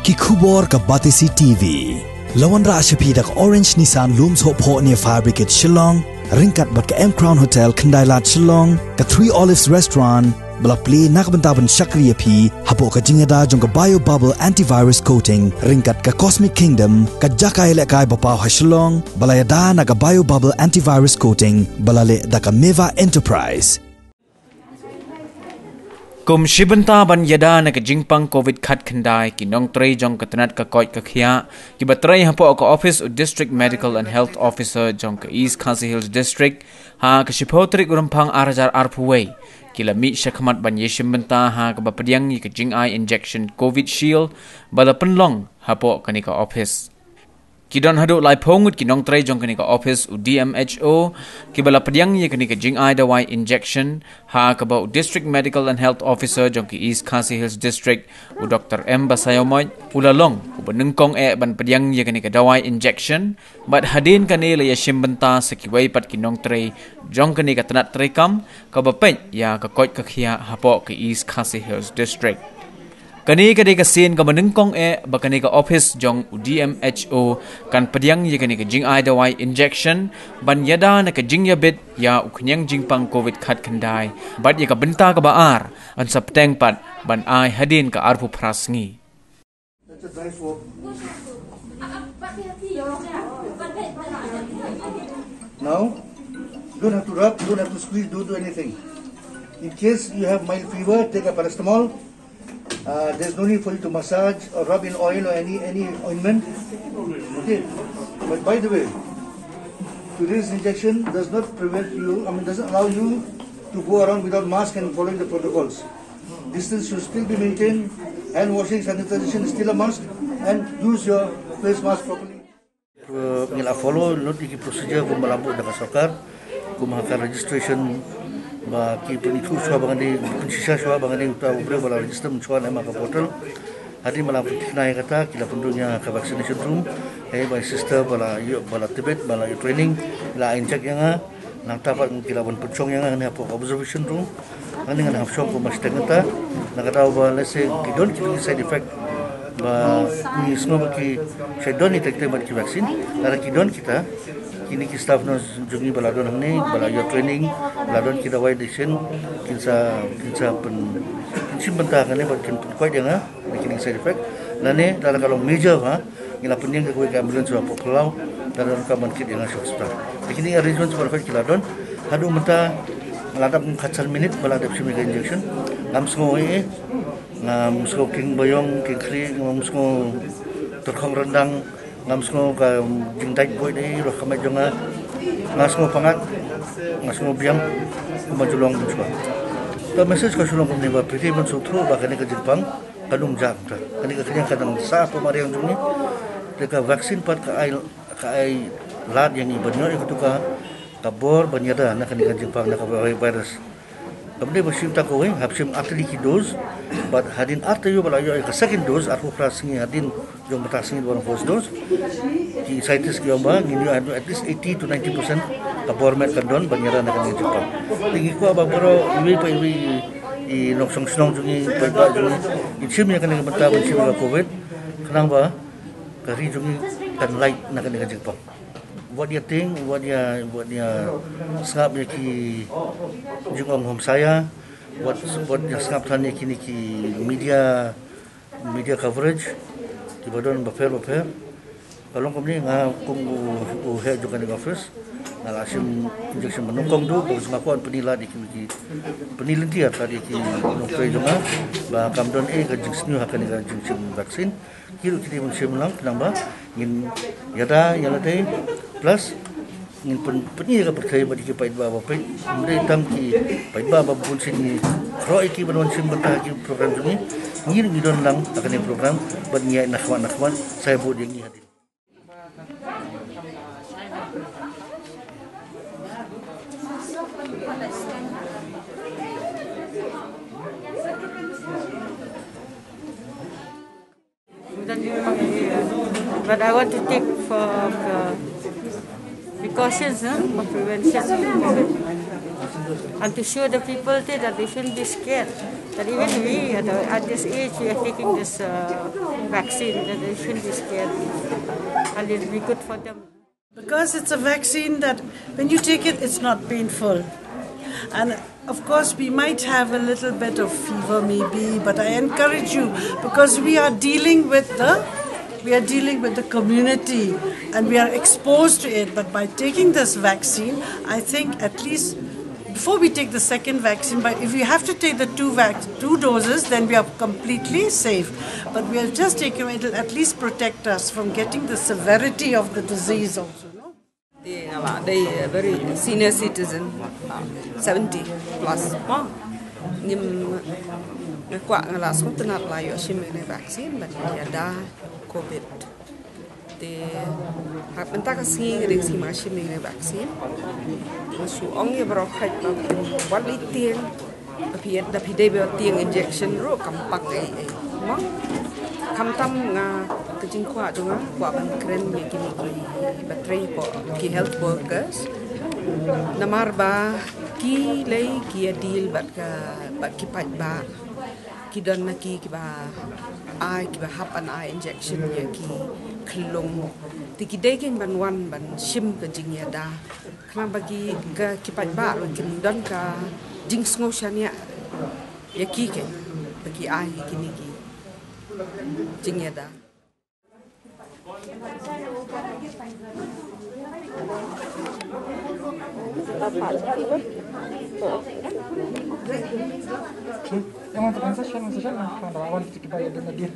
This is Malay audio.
ki khubor ka batisi TV. Lawan ra ashapi dak Orange Nissan Looms Hope Ho near Fire Brigade Shillong, ringkat bat ka M Crown Hotel Kandailat Shillong, ka Three Olives Restaurant, bala play nakbantaban Shakriya P, hapo ka jingada jong ka Bio Bubble Antivirus Coating, ringkat ka Cosmic Kingdom, ka Jakai Lekai Bapaw ha Shillong, bala yada na ka Bio Bubble Antivirus Coating, bala le da ka Meva Enterprise. Kum shibanta ban yada na ka jingpang COVID khat khandai ki Nongtrei jong ka tanat ka koi ka khia ki batrai hapo ka office u district medical and health officer jong ka East Khasi Hills district ha ka shipotrik urumpang arajar arpuwei ki lami shakmat ban yeshibanta ha ka bapadiang ni ka jingai injection Covidshield bala penlong hapo ka ni ka office ki don hadu lai phongut ki Nongtrei jong ka ni ka office u Dm&Ho ki bala padiang ye ka ni ka jingai dawai injection ha ka ba district medical and health officer jong ki East Khasi Hills district u Dr. M Basayomoy ulalong u benengkong ban padiang ye ka ni ka dawai injection bat hadin ka ni la yashim benta sekiwai pat ki Nongtrei jong ka ni ka tanat trekam ka bapet ya ka koi ka khia hapo ki East Khasi Hills district kani ka sin ka manengkong bakani ka office jong Dm&Ho kan padiang ye kani ka jingai dawai injection ban yada na ka jingyabit ya uknyang jingpang COVID khat khandai bat ye ka benta ka baar an sapteng pat ban ai hadin ka arpu prasngi now don't have to rub, don't have to squeeze, don't do anything. In case you have mild fever, take a paracetamol. There's no need for you to massage or rub in oil or any ointment. Okay. But by the way, today's injection does not prevent you, doesn't allow you to go around without mask and following the protocols. Distance should still be maintained, hand washing, sanitization is still a must, and use your face mask properly. Ngila follow not iki procedure kumalampau dak sokar, kumahakar registration ba ki peniku swa bangani pensisa swa bangani uta ubre bala register mchwa na maka portal hari malam tiknai kata kila pendunya ka vaccination room by sister bala tibet bala training la injek yang nang tapat kila bon pencong yang ne po observation room ani ngana hapsong ko mas tengata nakata ba let's say ki don't kill side effect ba ni semua ki shedon ni tekte ban ki vaksin ara ki don kita kini ki staff no jungi baladon hang ni bala yo training baladon kita wai decision kinsa benta kan ni kin koi dia nga kini side effect lane dalam kalau major ha ngila penyeng ke koi ambulance wa populau dalam kaman kit yang hospital kini arrangement super kiladon hadu menta meladap khatsal minute baladap simi injection ngam smo ngam sko king boyong king kri ngam sko terkhong rendang ngam sko ka jingdai boy dei ro khamai jonga ngasmo pangat ngasmo biam kumajulong bujwa the message ko sulong kumni ba priti ban sutru ba kani ka jingpang kadung jak ta kani ka kanya kadang sa pamariang jungi deka vaksin pat ka ai lad yang ibanyo ikut ka kabor banyada na kani ka jingpang na ka virus kemudian bersim tak kau hapsim atli ki dose but hadin after you bala yo ka second dose atau prasingi hadin jong prasingi one first dose ki scientist ki amba ngini adu at least 80 to 90% kabor met kadon banyara na kan jepang tingi ko ba boro iwi pa iwi I noksong snong jungi pa ba jungi ichim ya kan benta bensim ka covid kanang ba kari jungi kan light na kan jepang what dia think what dia skap ki jungong hom saya what dia skap tanya kini ki media coverage di badon bafer kalau kami ngakung he juga di office ngalasim injection menungkong do bos makuan penila di ki penilentian tadi ki Nongtrei juga ba kamdon ka jingsnu hakan ka jingsim vaksin kiru kiti musim lang kenamba ngin yada yalate plus ngin penyi ka percaya badi ki pait ba pai mudai tam ki pait ba bun sini roi ki banon sim bata ki program juni ngin ngidon lang akan ni program ban nyai nakhwan saya buat yang ni hadir but I want to take for precautions for prevention and to show the people that they shouldn't be scared. But even we, at this age, we are taking this vaccine, that they shouldn't be scared. And it'll be good for them. Because it's a vaccine that when you take it, it's not painful. And of course, we might have a little bit of fever maybe, but I encourage you because we are dealing with the community and we are exposed to it. But by taking this vaccine, I think at least before we take the second vaccine, but if we have to take the two doses, then we are completely safe. But we are just taking it will at least protect us from getting the severity of the disease also. They are very senior citizen, 70 plus. Nim qua ngala sotna la yo shimene vaccine but ada COVID. They have been taking the shimene vaccine. So only about what we think the PDB injection ro kampak kam tam nga kajing kwa dunga kwa ban kren me kini battery po ki health workers namar ba ki lay ki deal bat ki pat ba ki don na ki ba ai ki ba hap an eye injection ya ki klong ti ki degen ban wan ban shim kajing ya da kna bagi ga ki pat ba ro kin don ka jing sngo shania ya ki ke bagi ai kini ki jing ya da Yang untuk transaction, kalau awal kita bayar dengan dia.